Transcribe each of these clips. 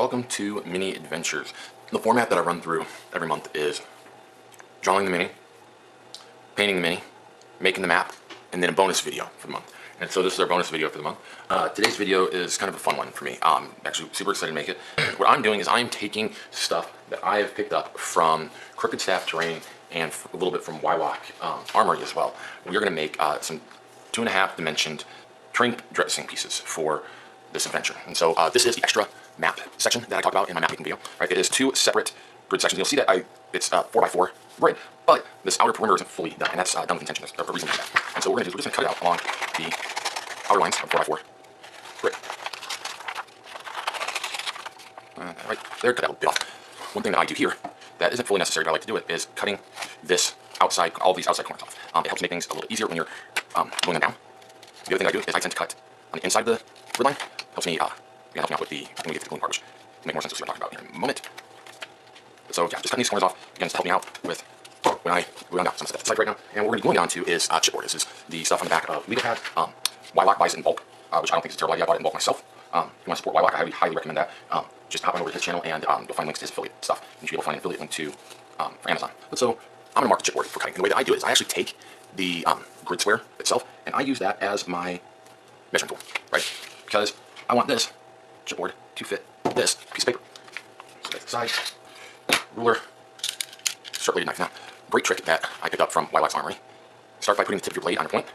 welcome to Mini Adventures. The format that I run through every month is drawing the mini, painting the mini, making the map, and then a bonus video for the month. And so this is our bonus video for the month. Today's video is kind of a fun one for me. I'm actually super excited to make it. What I'm doing is I'm taking stuff that I have picked up from Crooked Staff Terrain and a little bit from Wylock Armory as well. We're going to make some 2.5 dimensioned terrain dressing pieces for this adventure. And so this is the extra map section that I talked about in my map making video. Right? It is 2 separate grid sections. You'll see that it's 4x4 grid, but this outer perimeter isn't fully done, and that's done with intention. There's a reason for that. And so what we're going to do is we're just going to cut it out along the outer lines of 4x4 grid. Right there, cut that a bit off. One thing that I do here that isn't fully necessary, but I like to do it, is cutting this outside, all these outside corners off. It helps make things a little easier when you're going them down. The other thing I do is I tend to cut on the inside of the grid line. Helps me, help me out with when we get to the gluing part, which will make more sense to see what I'm talking about here in a moment. So yeah, just cutting these corners off, again, to help me out with when I glue on down. So I'm going to step aside right now, and what we're going to be gluing down to is chipboard. This is the stuff on the back of Legal Pad. Wylock buys it in bulk, which I don't think is a terrible idea. I bought it in bulk myself. If you want to support Wylock, I highly recommend that. Just hop on over to his channel, and you'll find links to his affiliate stuff. You should be able to find an affiliate link to for Amazon. But so I'm going to mark the chipboard for cutting. And the way that I do it is I actually take the grid square itself, and I use that as my measuring tool, right? Because I want this chipboard to fit this piece of paper. So that's the side, ruler, sharp-bladed knife. Now, great trick that I picked up from Wylock's Armory. Start by putting the tip of your blade on your point,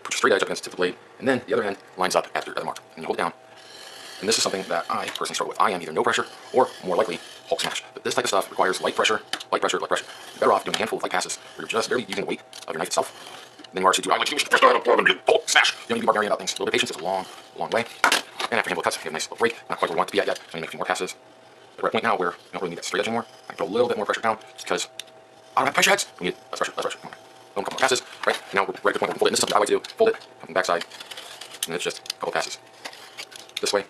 put your straight edge up against the tip of the blade, and then the other end lines up at the mark, and you hold it down. And this is something that I personally struggle with. I am either no pressure or more likely Hulk smash. But this type of stuff requires light pressure, light pressure, light pressure. You're better off doing a handful of light passes where you're just barely using the weight of your knife itself. Then you are actually do, I like to do Hulk smash. You don't need to be barbarian about things. A little bit of patience is a long, long way. And after handful of cuts, you have a nice little break. Not quite where we want it to be at yet, so you make a few more passes. We're at a point now where you don't really need that straight edge anymore. I can put a little bit more pressure down just because I don't have pressure heads. We need less pressure, less pressure. Boom, a couple more passes, right? Now we're ready to the point where we fold it. And this is something I like to do. Fold it, come from the back side, and it's just a couple passes. This way.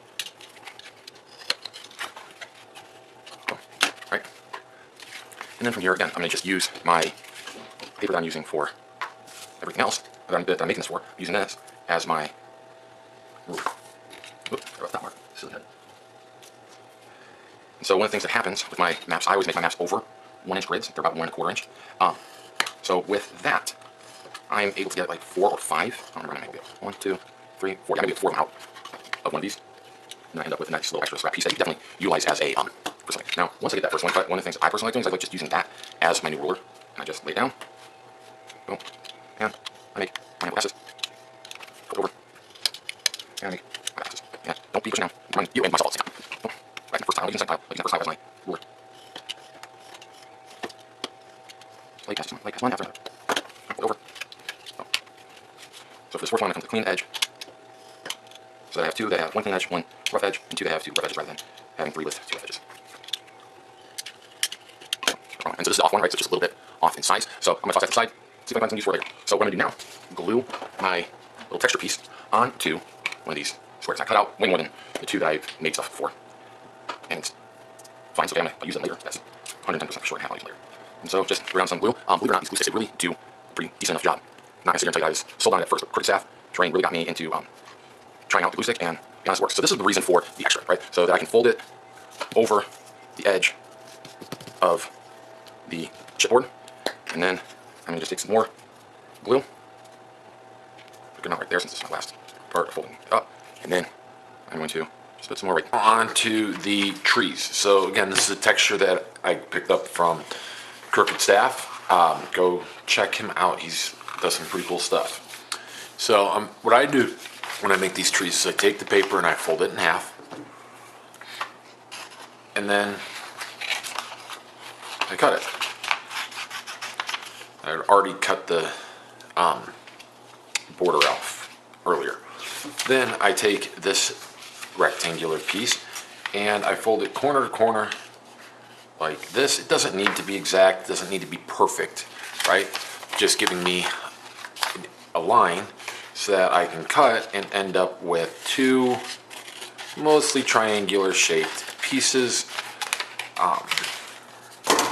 Boom, right? And then from here, again, I'm going to just use my paper that I'm using for everything else that I'm making this for. I'm using this as my ruler. Oops, sorry about that mark. Silly head. And so one of the things that happens with my maps, I always make my maps over 1-inch grids. They're about 1 1/4 inch. So with that, I'm able to get like 4 or 5. I don't remember how many. 1, 2, 3, 4. Yeah, maybe 4 of them out of one of these. And I end up with a nice little extra scrap piece that you definitely utilize as a for something. Now, once I get that first one cut, one of the things I personally like doing is I like just using that as my new ruler. And I just lay it down. Boom. And I make my passes. Flip over. And I make my passes. Yeah, don't be pushing down. I'm running you and myself at the same time. Boom. Right in the first tile. I'll use the second tile. Like the first tile as my ruler. Light pass one after another. Flip over. Oh. So for this first one, it comes a clean edge. So that I have 2 that have 1 clean edge, 1 rough edge, and 2 that have 2 rough edges rather than having 3 with 2 rough edges. And so this is off one, right? So it's just a little bit off in size. So I'm going to toss that to the side, see if I can find some use for it later. So what I'm going to do now, glue my little texture piece onto one of these squares. I cut out way more than the 2 that I've made stuff for. And it's fine, so I'm going to use it later. That's 110% for sure, and I'll use it later. And so just throw down some glue. Believe it or not, these glue sticks, they really do a pretty decent enough job. Not going to sit here and tell you guys, sold on it at first, but Crooked Staff Terrain really got me into trying out the glue stick, and be honest, it works. So this is the reason for the extra, right? So that I can fold it over the edge of the chipboard, and then I'm going to just take some more glue. Put it out right there since this is my last part of folding it up, and then I'm going to just put some more right onto the trees. So again, this is a texture that I picked up from Crooked Staff. Go check him out. He's does some pretty cool stuff. So what I do when I make these trees is I take the paper and I fold it in half, and then I cut it. I already cut the border off earlier. Then I take this rectangular piece and I fold it corner to corner like this. It doesn't need to be exact, doesn't need to be perfect, right? Just giving me a line so that I can cut and end up with 2 mostly triangular shaped pieces.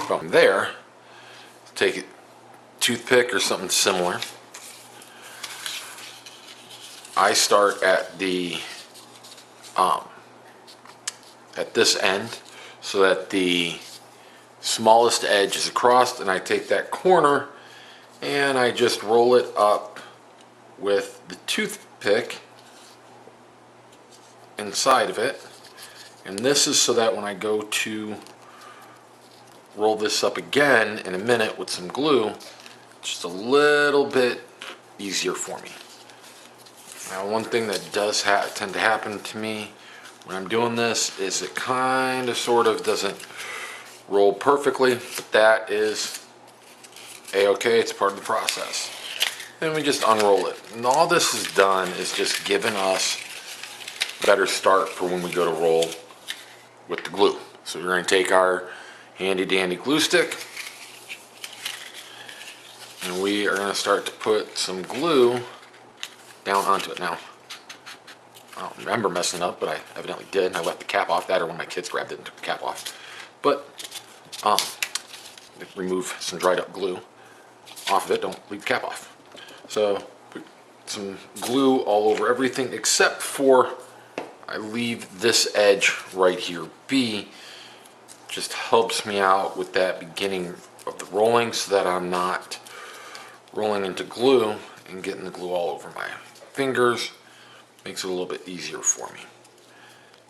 From there, take a toothpick or something similar. I start at the at this end so that the smallest edge is across, and I take that corner and I just roll it up with the toothpick inside of it. And this is so that when I go to roll this up again in a minute with some glue, just a little bit easier for me. Now, one thing that does tend to happen to me when I'm doing this is it kind of sort of doesn't roll perfectly, but that is a-okay. It's part of the process. Then we just unroll it. And all this is done is just giving us a better start for when we go to roll with the glue. So we're going to take our handy dandy glue stick and we are going to start to put some glue down onto it. Now, I don't remember messing up, but I evidently did. I left the cap off. That or when my kids grabbed it and took the cap off. But remove some dried up glue off of it. Don't leave the cap off. So put some glue all over everything except for I leave this edge right here B. Just helps me out with that beginning of the rolling so that I'm not rolling into glue and getting the glue all over my fingers. Makes it a little bit easier for me.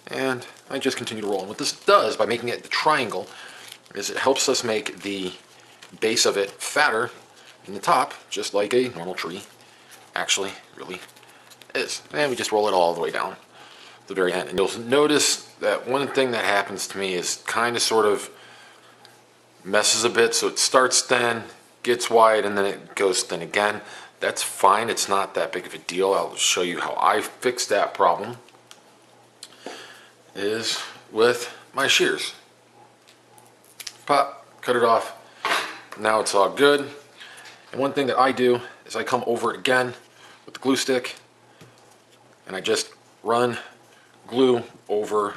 And I just continue to roll. And what this does by making it the triangle is it helps us make the base of it fatter in the top, just like a normal tree actually really is. And we just roll it all the way down to the very end. And you'll notice that one thing that happens to me is kind of sort of messes a bit. So it starts thin, gets wide, and then it goes thin again. That's fine. It's not that big of a deal. I'll show you how I fixed that problem is with my shears. Pop, cut it off. Now it's all good. And one thing that I do is I come over it again with the glue stick and I just run glue over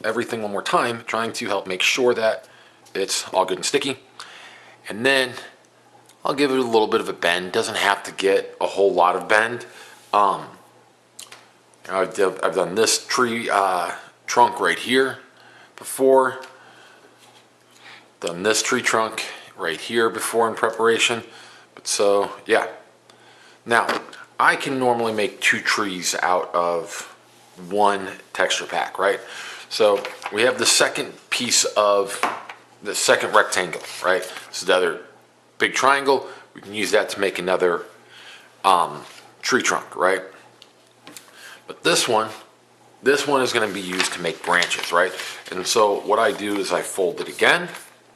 everything one more time, trying to help make sure that it's all good and sticky. And then I'll give it a little bit of a bend. Doesn't have to get a whole lot of bend. I've done this tree trunk right here before. Done this tree trunk right here before in preparation. But so, yeah. Now, I can normally make 2 trees out of 1 texture pack, right? So we have the second piece of the second rectangle, right? This is the other big triangle. We can use that to make another tree trunk, right? But this one is going to be used to make branches, right? And so what I do is I fold it again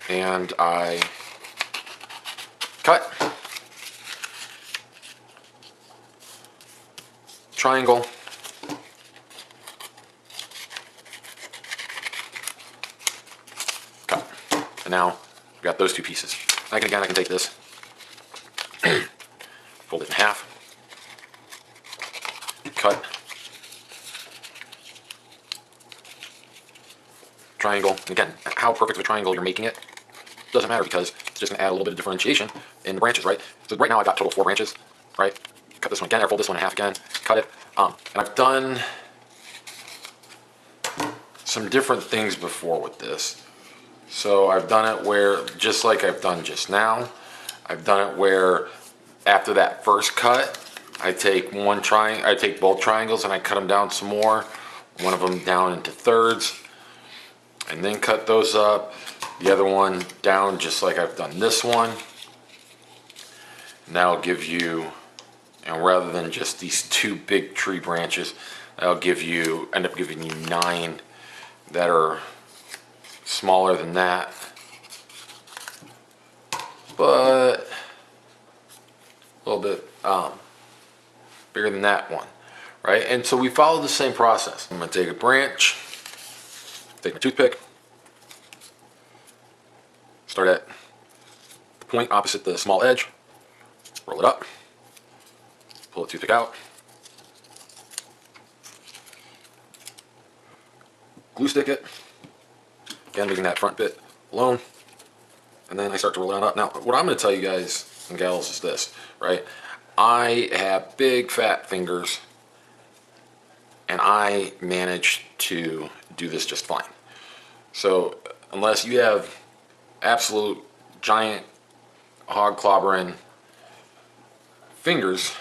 and I cut, triangle, cut. And now I've got those 2 pieces. I can take this, fold it in half, cut, triangle. Again, how perfect of a triangle you're making it doesn't matter because it's just going to add a little bit of differentiation in the branches, right? So right now I've got total 4 branches, right? Cut this one again, or fold this one in half again, cut it. And I've done some different things before with this. So I've done it where, just like I've done just now, I've done it where after that first cut, I take both triangles and I cut them down some more, one of them down into thirds, and then cut those up. The other one down just like I've done this one. And that'll give you, and rather than just these 2 big tree branches, that'll end up giving you 9 that are smaller than that, but a little bit bigger than that one, right? And so we follow the same process. I'm going to take a branch, take my toothpick, start at the point opposite the small edge, roll it up, pull the toothpick out, glue stick it, again leaving that front bit alone, and then I start to roll it on up. Now, what I'm going to tell you guys and gals is this, right? I have big fat fingers, and I managed to do this just fine. So unless you have absolute giant hog clobbering fingers,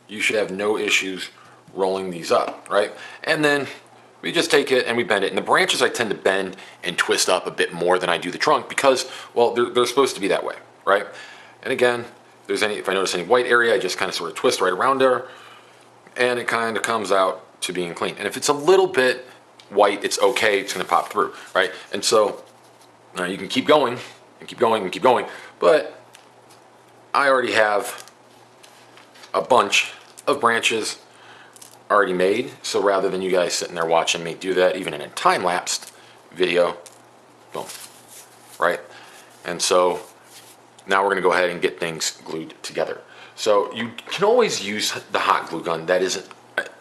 you should have no issues rolling these up, right? And then we just take it and we bend it. And the branches I tend to bend and twist up a bit more than I do the trunk because, well, they're supposed to be that way, right? And again, if I notice any white area, I just kind of sort of twist right around there, and it kind of comes out to being clean. And if it's a little bit white, it's okay, it's gonna pop through, right? And so you can keep going and keep going and keep going, but I already have a bunch of branches already made, so rather than you guys sitting there watching me do that, even in a time-lapsed video, boom, right? And so now we're gonna go ahead and get things glued together. So you can always use the hot glue gun. That is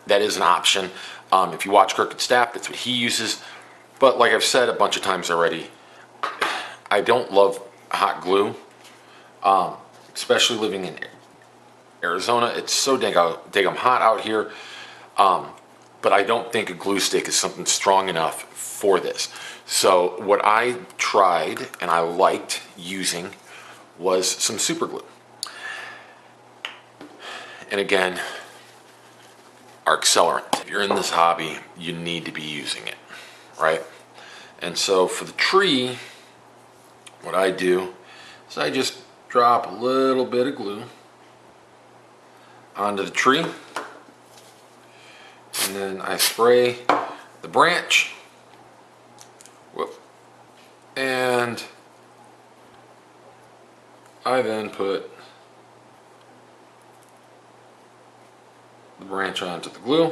an option. If you watch Crooked Staff, that's what he uses. But like I've said a bunch of times already, I don't love hot glue, especially living in Arizona. It's so daggum hot out here. But I don't think a glue stick is something strong enough for this. So what I tried and I liked using was some super glue. And again, our accelerant. If you're in this hobby, you need to be using it, right? And so for the tree, what I do is I just drop a little bit of glue onto the tree, and then I spray the branch. Whoop. And I then put the branch onto the glue.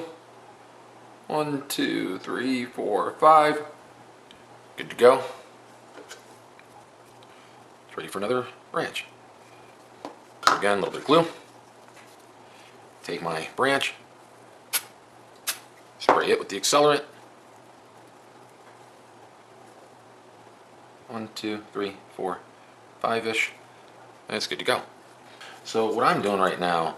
1, 2, 3, 4, 5. Good to go. It's ready for another branch. Again, a little bit of glue. Take my branch, spray it with the accelerant. 1, 2, 3, 4, 5-ish. And it's good to go. So what I'm doing right now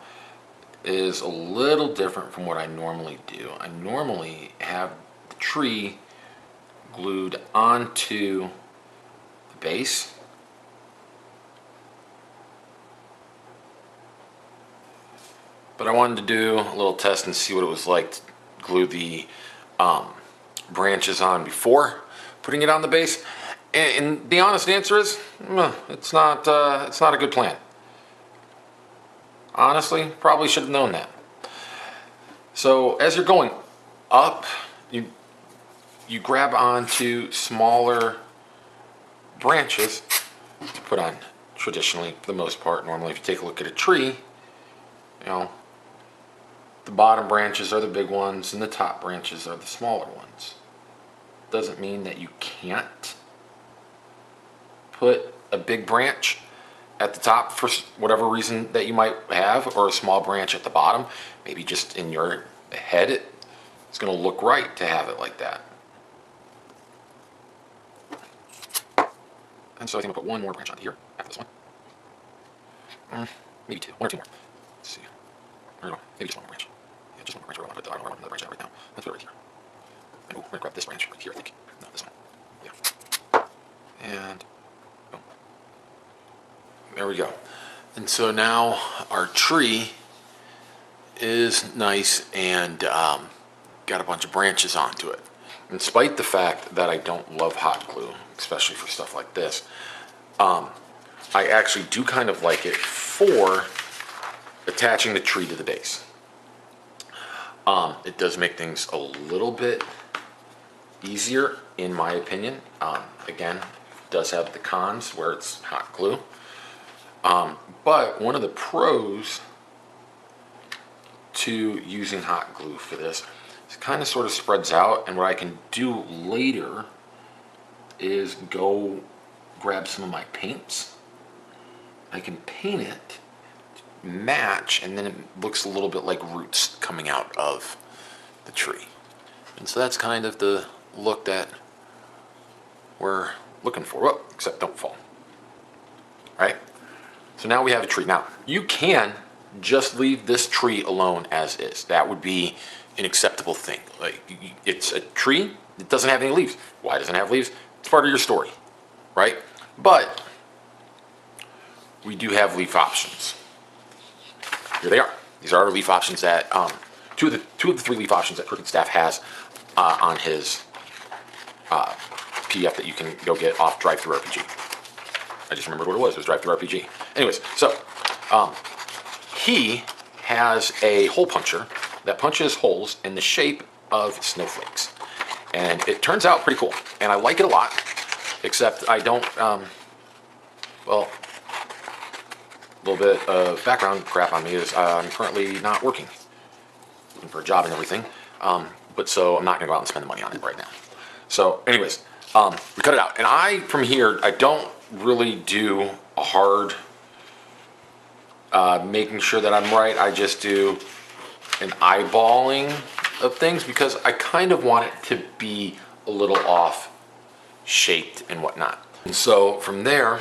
is a little different from what I normally do. I normally have the tree glued onto the base. But I wanted to do a little test and see what it was like to glue the branches on before putting it on the base. And the honest answer is, it's not a good plan. Honestly, probably should have known that. So as you're going up, you grab onto smaller branches to put on traditionally, for the most part. Normally, if you take a look at a tree, the bottom branches are the big ones and the top branches are the smaller ones. Doesn't mean that you can't put a big branch at the top for whatever reason that you might have, or a small branch at the bottom. Maybe just in your head it's going to look right to have it like that. And so I think I'll put one more branch on here after this one. Maybe two, 1 or 2 more. Let's see. I don't know, maybe just one more branch. Yeah, just one more branch. I don't want another branch out right now. Let's put it right here. And, we're going to grab this branch right here, I think. No, this one. Yeah. And boom. There we go. And so now our tree is nice and got a bunch of branches onto it. In spite the fact that I don't love hot glue, especially for stuff like this, I actually do kind of like it for attaching the tree to the base. It does make things a little bit easier, in my opinion. Again, it does have the cons where it's hot glue. But one of the pros to using hot glue for this is it kind of sort of spreads out, and what I can do later is go grab some of my paints. I can paint it to match, and then it looks a little bit like roots coming out of the tree. And so that's kind of the look that we're looking for. Well, except don't fall. Right? So now we have a tree. Now, you can just leave this tree alone as is. That would be an acceptable thing. Like, it's a tree, it doesn't have any leaves. Why doesn't it have leaves? It's part of your story, right? But we do have leaf options. Here they are. These are our leaf options that, two of the three leaf options that Crooked Staff has on his PDF that you can go get off TTRPG. I just remembered what it was. It was TTRPG. Anyways, so he has a hole puncher that punches holes in the shape of snowflakes. And it turns out pretty cool. And I like it a lot, except I don't, well, a little bit of background crap on me is I'm currently not working. Looking for a job and everything. But so I'm not going to go out and spend the money on it right now. So anyways, we cut it out. And from here, I don't really do a hard making sure that I'm right. I just do an eyeballing of things because I kind of want it to be a little off shaped and whatnot. And so from there,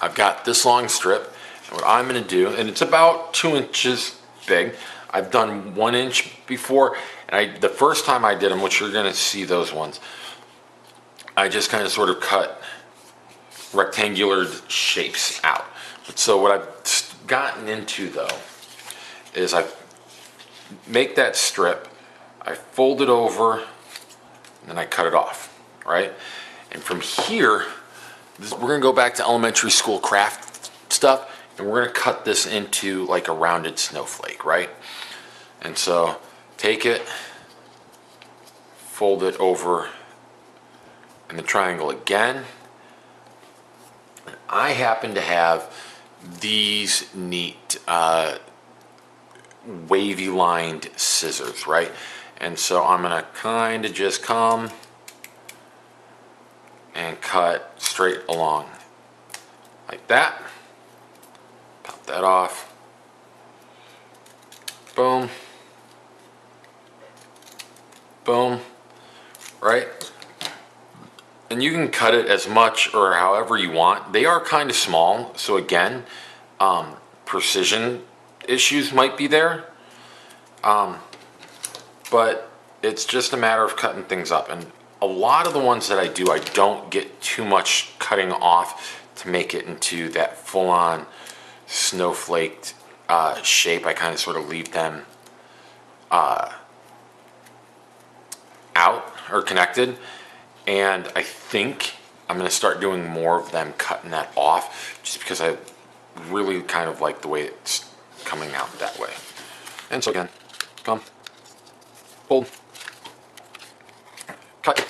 I've got this long strip. And what I'm going to do, and it's about 2 inches big. I've done 1 inch before, and the first time I did them, which you're going to see those ones, I just kind of sort of cut rectangular shapes out. But so what I've gotten into though is I make that strip, I fold it over, and then I cut it off, right? And from here, we're going to go back to elementary school craft stuff, and we're going to cut this into like a rounded snowflake, right? And so take it, fold it over in the triangle again. I happen to have these neat wavy lined scissors, right? And so I'm going to kind of just come and cut straight along like that. Pop that off. Boom. Boom. Right? And you can cut it as much or however you want. They are kind of small, so again, precision issues might be there. But it's just a matter of cutting things up. And a lot of the ones that I do, I don't get too much cutting off to make it into that full-on snowflaked shape. I kind of sort of leave them out or connected. And I think I'm going to start doing more of them cutting that off just because I really kind of like the way it's coming out that way. And so again, come, fold, cut.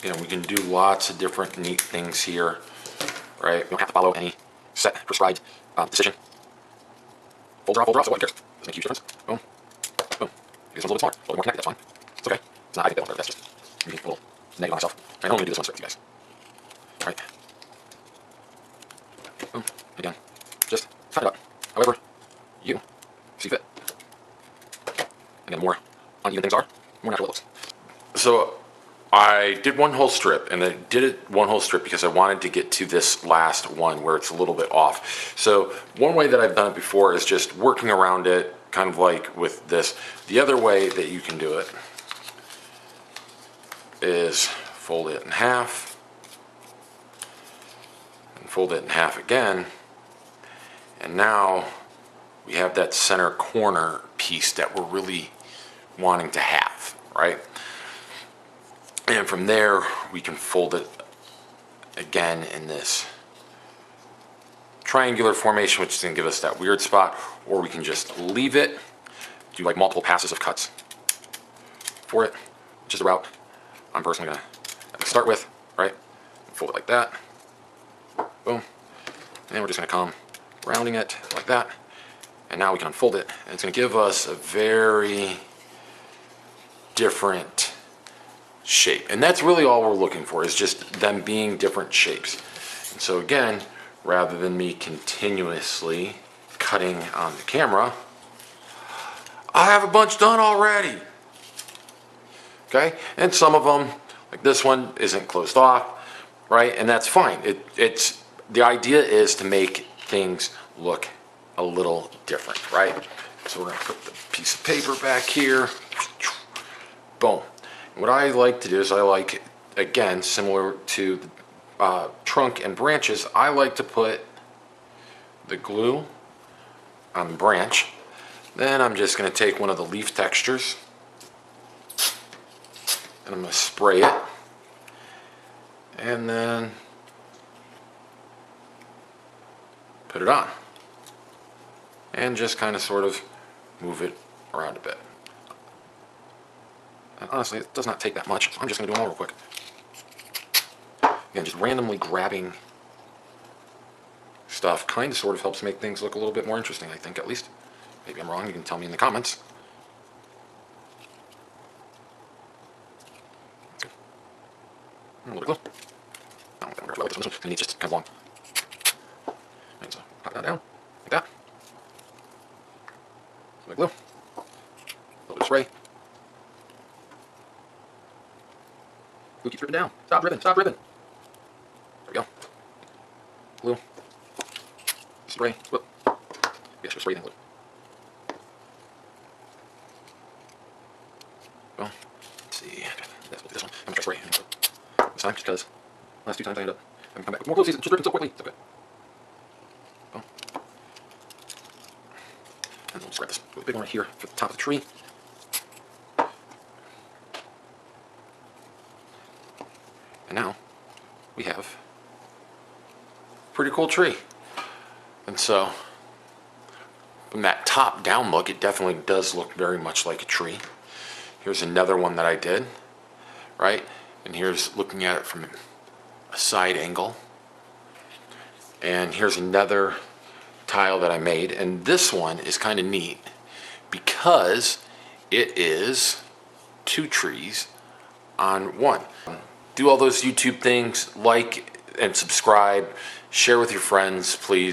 You know, we can do lots of different neat things here, right? We don't have to follow any set prescribed decision. Folds are off, folds are off, so what cares? Doesn't make a huge difference. Boom, boom. This one's a little bit smaller, a little bit more connected, that's fine. It's okay. It's not, I think that'll hurt, that's just me being a little negative on myself. I only do this one straight with you guys. Alright. Boom. Again. Just cut it up. However you see fit. Again, the more uneven things are, the more natural it looks. So I did one whole strip, and I did it one whole strip because I wanted to get to this last one where it's a little bit off. So one way that I've done it before is just working around it, kind of like with this. The other way that you can do it is fold it in half, and fold it in half again, and now we have that center corner piece that we're really wanting to have, right? And from there, we can fold it again in this triangular formation, which is going to give us that weird spot, or we can just leave it, do like multiple passes of cuts for it, which is the route I'm personally going to start with, right? Fold it like that, boom, and then we're just going to come rounding it like that, and now we can unfold it, and it's going to give us a very different shape. And that's really all we're looking for, is just them being different shapes. And so again, rather than me continuously cutting on the camera, I have a bunch done already. Okay, and some of them, like this one, isn't closed off, right? And that's fine. It's the idea is to make things look a little different, right? So we're gonna put the piece of paper back here. Boom. What I like to do is I like, again, similar to the trunk and branches, I like to put the glue on the branch. Then I'm just gonna take one of the leaf textures and I'm gonna spray it. And then put it on. And just kind of sort of move it around a bit. And honestly, it does not take that much, so I'm just going to do them all real quick. Again, just randomly grabbing stuff kind of sort of helps make things look a little bit more interesting, I think, at least. Maybe I'm wrong, you can tell me in the comments. Okay. A little bit of glue. I don't think I'm going to grab this one, it's just kind of long. And so, pop that down, like that. Some glue. A little bit of spray. Glue keeps ripping down. Stop ripping, stop ripping. There we go. Glue. Spray. Whoop. Yes, spray then glue. Well, let's see. Let's do this one. I'm going to try spray. This time, just because last 2 times I end up having to come back with more glue. It's just ripping so quickly. It's okay. Boom. And we'll just grab this big one right here for the top of the tree. And now we have a pretty cool tree. And so from that top down look, it definitely does look very much like a tree. Here's another one that I did, right? And here's looking at it from a side angle. And here's another tile that I made. And this one is kind of neat because it is 2 trees on one. Do all those YouTube things, like and subscribe, share with your friends, please.